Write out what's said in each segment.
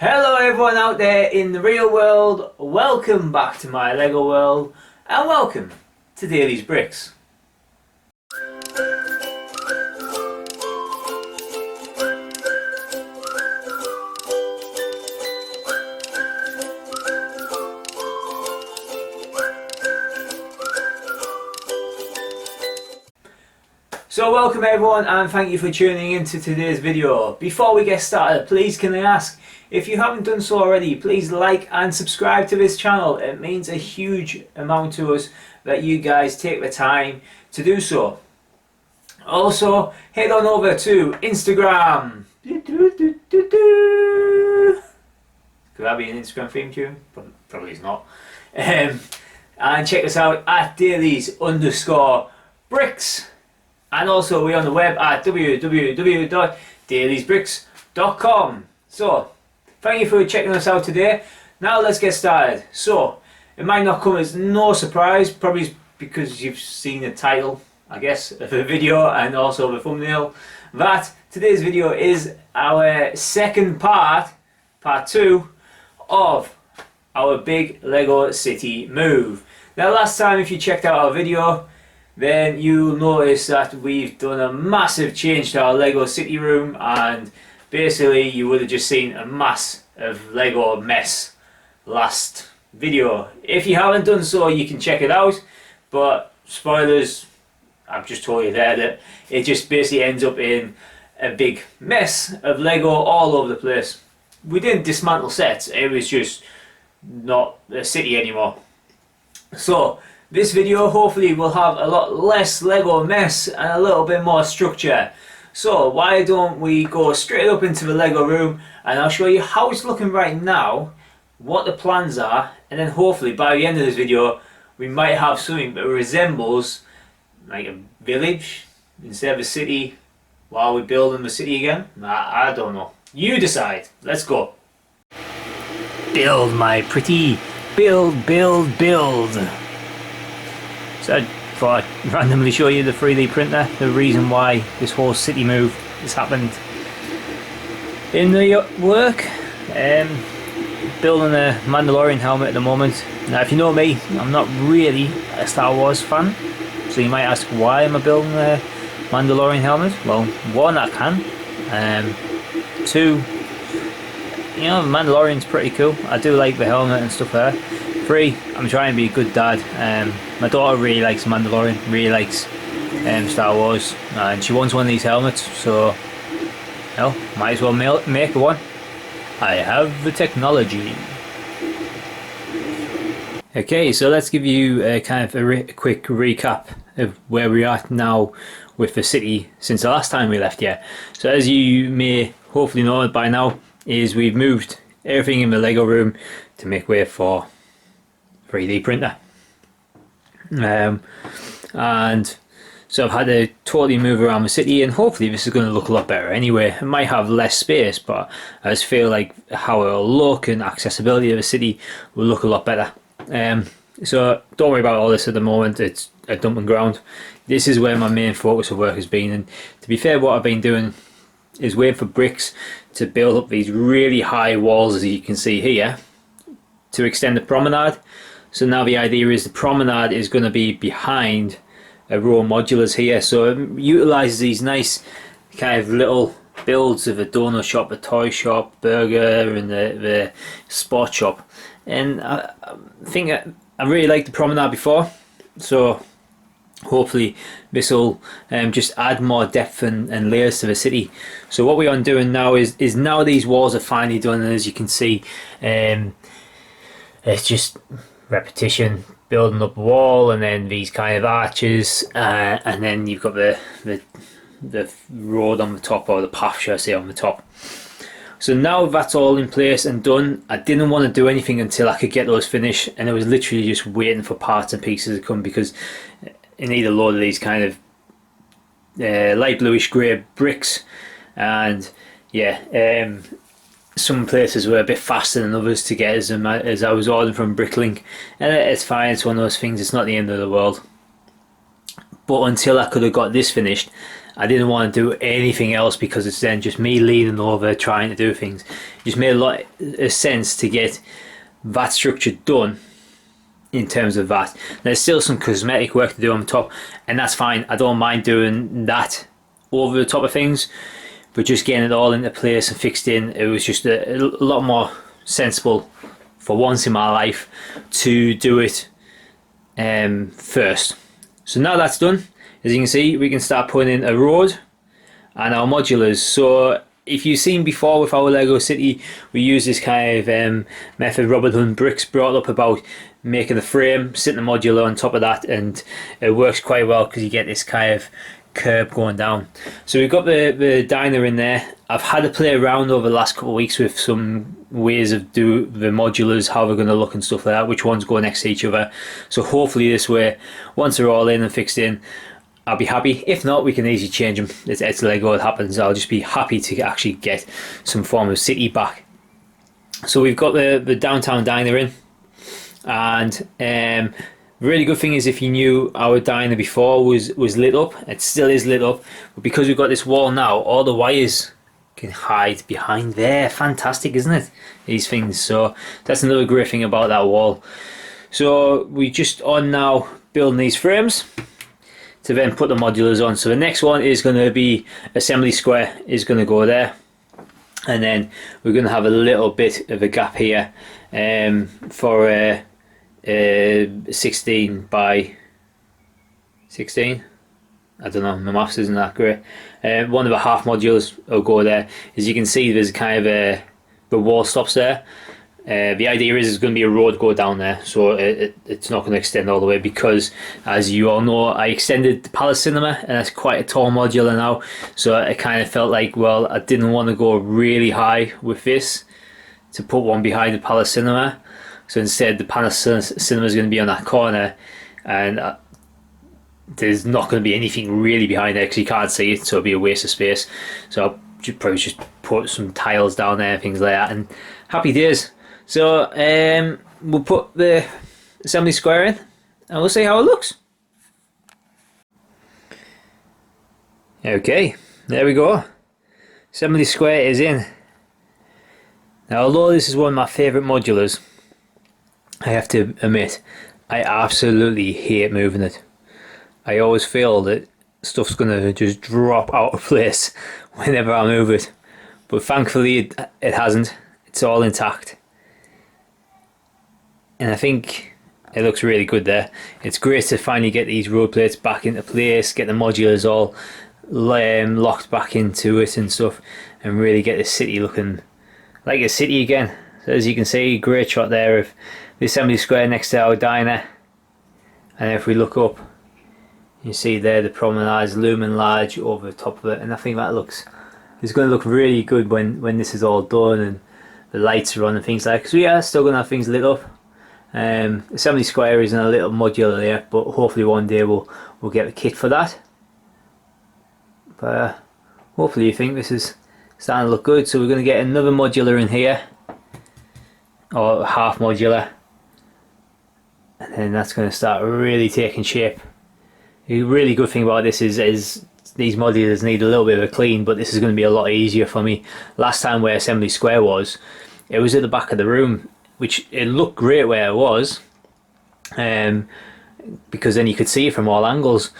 Hello everyone out there in the real world, welcome back to my LEGO world and welcome to Daly's Bricks. So welcome everyone and thank you for tuning into today's video. Before we get started, please can I ask, if you haven't done so already, please like and subscribe to this channel. It means a huge amount to us that you guys take the time to do so. Also, head on over to Instagram. Could that be an Instagram theme tune? Probably it's not. And check us out at Dailies_bricks. And also we're on the web at www.dailiesbricks.com. So, thank you for checking us out today. Now let's get started. So, it might not come as no surprise, probably because you've seen the title, I guess, of the video and also the thumbnail, that today's video is our second part 2 of our big LEGO City move. Now last time, if you checked out our video, then you'll notice that we've done a massive change to our LEGO City room, and basically you would have just seen a mass of LEGO mess last video. If you haven't done so, you can check it out, but spoilers, I've just told you there that it just basically ends up in a big mess of LEGO all over the place. We didn't dismantle sets, it was just not a city anymore. So this video hopefully will have a lot less LEGO mess and a little bit more structure. So why don't we go straight up into the LEGO room and I'll show you how it's looking right now, what the plans are, and then hopefully by the end of this video we might have something that resembles like a village instead of a city while we're building the city again. I don't know. You decide. Let's go. Build, my pretty. Build, build, build. So I thought I'd randomly show you the 3D printer, the reason why this whole city move has happened in the work. Building a Mandalorian helmet at the moment. Now if you know me, I'm not really a Star Wars fan, so you might ask why am I building a Mandalorian helmet? Well, one, I can. Two, you know, Mandalorian's pretty cool. I do like the helmet and stuff there. 3, I'm trying to be a good dad. My daughter really likes Mandalorian, really likes Star Wars, and she wants one of these helmets, so well, might as well make one. I have the technology. Okay, so let's give you a kind of a quick recap of where we are now with the city since the last time we left here. So as you may hopefully know by now, is we've moved everything in the LEGO room to make way for 3D printer. And so I've had to totally move around the city, and hopefully this is going to look a lot better anyway. It might have less space, but I just feel like how it will look and accessibility of the city will look a lot better. So don't worry about all this at the moment, it's a dumping ground. This is where my main focus of work has been, and to be fair, what I've been doing is waiting for bricks to build up these really high walls, as you can see here, to extend the promenade. So now the idea is the promenade is going to be behind a row of modulars here, so it utilises these nice kind of little builds of a donut shop, a toy shop, burger, and the sport shop. And I think I really liked the promenade before, so hopefully this will just add more depth and layers to the city. So what we are doing now is now these walls are finally done, and as you can see, it's just repetition, building up a wall, and then these kind of arches, and then you've got the road on the top, or the path should I say, on the top. So now that's all in place and done, I didn't want to do anything until I could get those finished, and I was literally just waiting for parts and pieces to come, because you need a load of these kind of light bluish grey bricks, and yeah, some places were a bit faster than others to get as I was ordering from Bricklink, and it's fine, it's one of those things, it's not the end of the world. but until I could have got this finished, I didn't want to do anything else, because it's then just me leaning over trying to do things. It just made a lot of sense to get that structure done in terms of that. There's still some cosmetic work to do on top, and that's fine. I don't mind doing that over the top of things, but just getting it all into place and fixed in, it was just a lot more sensible for once in my life to do it first. So now that's done, as you can see, we can start putting in a road and our modulars. So if you've seen before with our Lego City, we use this kind of method Robert Hunt Bricks brought up about making the frame, sitting the modular on top of that, and it works quite well because you get this kind of curb going down. So we've got the diner in there. I've had to play around over the last couple of weeks with some ways of do the modulars, how they're going to look and stuff like that, which ones go next to each other. So hopefully this way, once they're all in and fixed in, I'll be happy. If not, we can easily change them. It's Lego, it happens. I'll just be happy to actually get some form of city back. So we've got the downtown diner in, and really good thing is, if you knew our diner before was lit up, it still is lit up, but because we've got this wall now, all the wires can hide behind there. Fantastic, isn't it? These things. So that's another great thing about that wall. So we just on now building these frames to then put the modulars on. So the next one is going to be assembly square, is going to go there, and then we're going to have a little bit of a gap here for a 16 by 16. I don't know, my maths isn't that great. One of the half modules will go there. As you can see, there's kind of the wall stops there. The idea is there's going to be a road go down there, so it's not going to extend all the way, because as you all know, I extended the Palace Cinema, and that's quite a tall modular now, so I kind of felt like, well, I didn't want to go really high with this to put one behind the Palace Cinema. So instead, the Palace Cinema is going to be on that corner, and there's not going to be anything really behind there because you can't see it, so it'll be a waste of space. So I'll probably just put some tiles down there, things like that, and happy days. So we'll put the assembly square in, and we'll see how it looks. Okay, there we go. Assembly square is in. Now, although this is one of my favourite modulars, I have to admit, I absolutely hate moving it. I always feel that stuff's going to just drop out of place whenever I move it. But thankfully it hasn't. It's all intact. And I think it looks really good there. It's great to finally get these road plates back into place, get the modulars all locked back into it and stuff, and really get the city looking like a city again. So as you can see, great shot there of the assembly square next to our diner. And if we look up, you see there the promenades looming large over the top of it, and I think that it's going to look really good when this is all done and the lights are on and things like that. So yeah, still going to have things lit up. Assembly square isn't a little modular there, but hopefully one day we'll get a kit for that. But hopefully you think this is starting to look good. So we're going to get another modular in here, or half modular, and then that's going to start really taking shape. The really good thing about this is these modulars need a little bit of a clean, but this is going to be a lot easier for me. Last time where assembly square was, it was at the back of the room, which it looked great where it was, because then you could see it from all angles.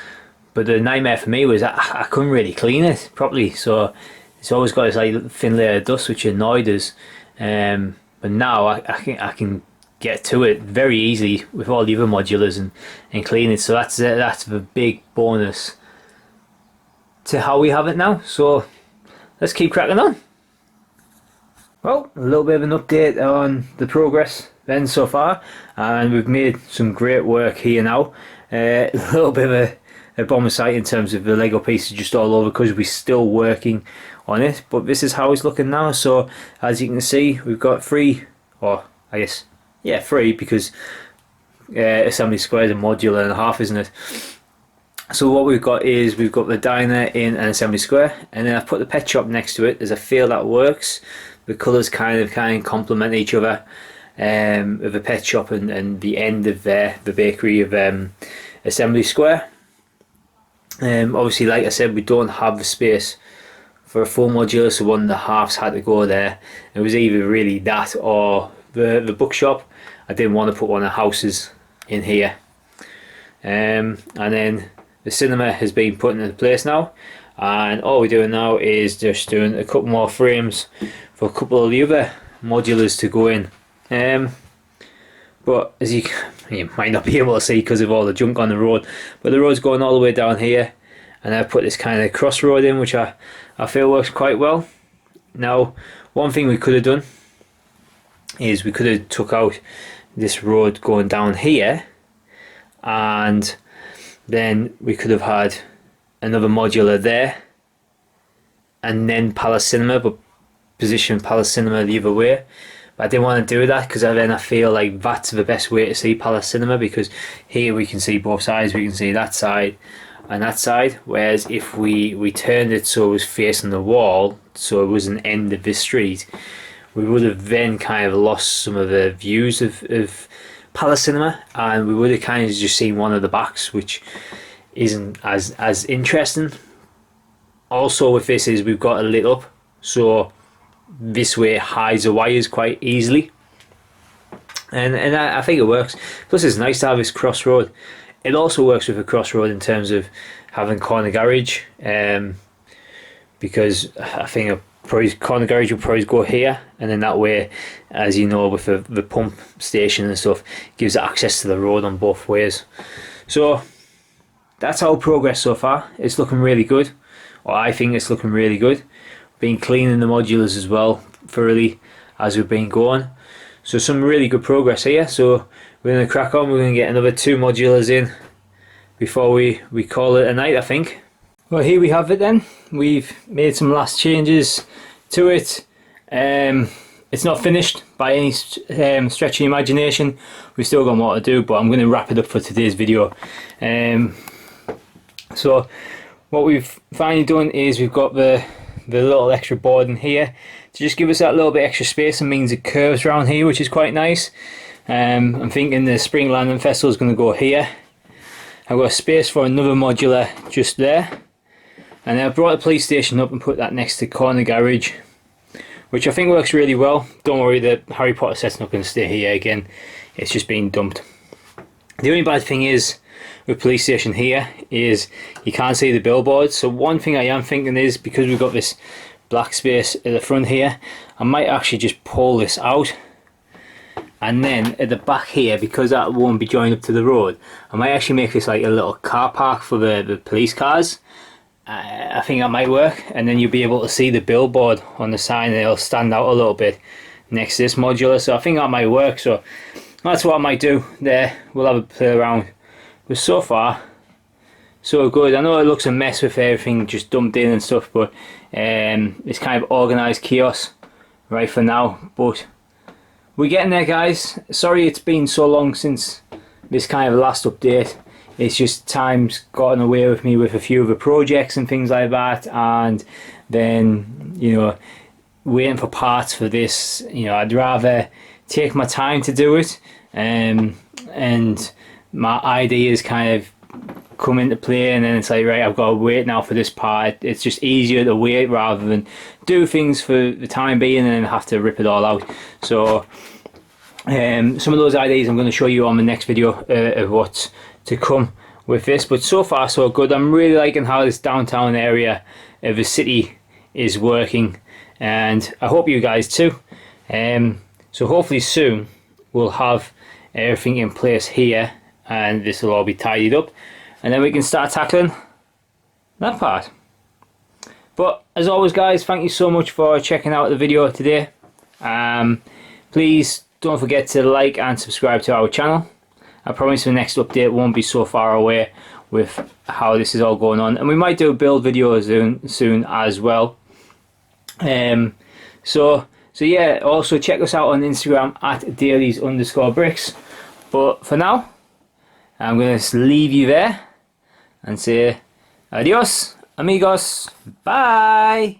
But the nightmare for me was I couldn't really clean it properly, so it's always got this like thin layer of dust, which annoyed us. But now I can get to it very easily with all the other modulars and clean it. So that's the big bonus to how we have it now. So let's keep cracking on. Well, a little bit of an update on the progress then so far, and we've made some great work here now. A little bit of a bomber site in terms of the Lego pieces just all over because we're still working on it, but this is how it's looking now. So as you can see, we've got three, or I guess three, because assembly square is a modular and a half, isn't it? So what we've got is we've got the diner in an assembly square, and then I've put the pet shop next to it. There's a feel that works. The colours kind of complement each other, of the pet shop and the end of the bakery of assembly square. Obviously, like I said, we don't have the space for a full modular, so one of the halves had to go there. It was either really that or the bookshop. I didn't want to put one of the houses in here. And then the cinema has been put into place now, and all we're doing now is just doing a couple more frames for a couple of the other modulars to go in. But as you might not be able to see because of all the junk on the road, but the road's going all the way down here, and I put this kind of crossroad in, which I feel works quite well. Now, one thing we could have done is we could have took out this road going down here, and then we could have had another modular there, and then Palace Cinema, but position Palace Cinema the other way. But I didn't want to do that because then I feel like that's the best way to see Palace Cinema, because here we can see both sides. We can see that side and that side, whereas if we turned it so it was facing the wall, so it was an end of this street, we would have then kind of lost some of the views of Palace Cinema, and we would have kind of just seen one of the backs, which isn't as interesting. Also with this is we've got it lit up, so this way it hides the wires quite easily, and I think it works. Plus it's nice to have this crossroad. It also works with a crossroad in terms of having corner garage, because I think corner garage will probably go here, and then that way, as you know, with the pump station and stuff, gives access to the road on both ways. So that's our progress so far. It's looking really good, or I think it's looking really good. Been cleaning the modulars as well thoroughly as we've been going, so some really good progress here. So we're going to crack on. We're going to get another 2 modulars in before we call it a night, I think. Well, here we have it then. We've made some last changes to it. It's not finished by any stretch of the imagination. We've still got more to do, but I'm going to wrap it up for today's video. So what we've finally done is we've got the little extra board in here to just give us that little bit extra space, and means it curves around here, which is quite nice. I'm thinking the Spring Landing Festival is going to go here. I've got a space for another modular just there, and then I brought the police station up and put that next to corner garage, which I think works really well. Don't worry, the Harry Potter set's not going to stay here again, it's just being dumped. The only bad thing is with police station here is you can't see the billboards. So one thing I am thinking is, because we've got this black space at the front here, I might actually just pull this out, and then at the back here, because that won't be joined up to the road, I might actually make this like a little car park for the police cars. I think that might work, and then you'll be able to see the billboard on the sign, and it'll stand out a little bit next to this modular. So I think that might work, so that's what I might do there. We'll have a play around, but so far so good. I know it looks a mess with everything just dumped in and stuff, but it's kind of organised chaos right for now, but we're getting there, guys. Sorry it's been so long since this kind of last update. It's just time's gotten away with me with a few of the projects and things like that, and then, you know, waiting for parts for this. You know, I'd rather take my time to do it, and my ideas kind of come into play, and then it's like, right, I've got to wait now for this part. It's just easier to wait rather than do things for the time being and then have to rip it all out. So some of those ideas I'm going to show you on the next video of what's to come with this, but so far so good. I'm really liking how this downtown area of the city is working, and I hope you guys too. So hopefully soon we'll have everything in place here, and this will all be tidied up, and then we can start tackling that part. But as always, guys, thank you so much for checking out the video today. Please don't forget to like and subscribe to our channel. I promise the next update won't be so far away with how this is all going on, and we might do a build video soon as well. So yeah, also check us out on Instagram at dailies_bricks. But for now, I'm going to leave you there and say adios, amigos, bye.